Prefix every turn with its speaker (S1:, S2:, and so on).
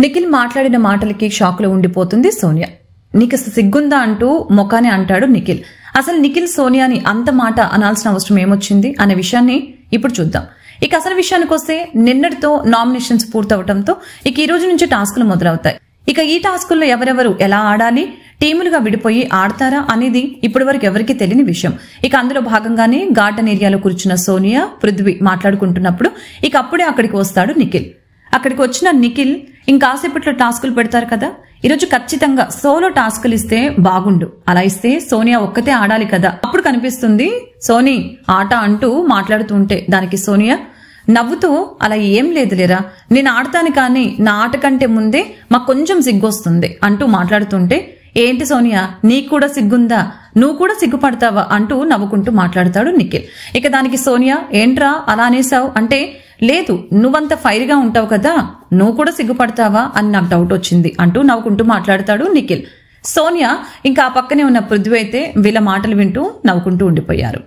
S1: నిఖిల్ మాట్లాడిన మాటలకి షాక్ లో ఉండిపోతుంది సోనియా. నీకు సిగ్గుందా అంటూ మొకానే అంటాడు నిఖిల్. అసలు నిఖిల్ సోనియాని అంత మాట అనాల్సిన అవసరం ఏమొచ్చింది అనే విషయాన్ని ఇప్పుడు చూద్దాం. ఇక అసలు విషయానికి వస్తే నిన్నటితో నామినేషన్స్ పూర్తవడంతో ఇక ఈ రోజు నుంచి టాస్కులు మొదలవుతాయి. ఇక ఈ టాస్కుల్లో ఎవరెవరు ఎలా ఆడాలి, టీములుగా విడిపోయి ఆడతారా అనేది ఇప్పటి వరకు ఎవరికీ తెలియని విషయం. ఇక అందులో భాగంగానే గార్డెన్ ఏరియాలో కూర్చున్న సోనియా, పృథ్వీ మాట్లాడుకుంటున్నప్పుడు ఇక అప్పుడే అక్కడికి వస్తాడు నిఖిల్. అక్కడికి వచ్చిన నిఖిల్ ఇంకాసేపట్లో టాస్కులు పెడతారు కదా, ఈరోజు ఖచ్చితంగా సోలో టాస్కులు ఇస్తే బాగుండు, అలా ఇస్తే సోనియా ఒక్కతే ఆడాలి కదా, అప్పుడు కనిపిస్తుంది సోనీ ఆట అంటూ మాట్లాడుతుంటే దానికి సోనియా నవ్వుతూ అలా ఏం లేదులేరా, నేను ఆడతాను కానీ నా ఆట కంటే ముందే మాకు కొంచెం సిగ్గొస్తుంది అంటూ మాట్లాడుతుంటే ఏంటి సోనియా నీకు కూడా సిగ్గుందా, నువ్వు కూడా సిగ్గుపడతావా అంటూ నవ్వుకుంటూ మాట్లాడతాడు నిఖిల్. ఇక దానికి సోనియా ఏంట్రా అలా అనేసావు అంటే లేదు నువ్వంత ఫైర్గా ఉంటావు కదా, నువ్వు కూడా సిగ్గుపడతావా అని నాకు డౌట్ వచ్చింది అంటూ నవ్వుకుంటూ మాట్లాడతాడు నిఖిల్. సోనియా ఇంకా ఆ పక్కనే ఉన్న పృథ్వీ అయితే వీళ్ళ మాటలు వింటూ నవ్వుకుంటూ ఉండిపోయారు.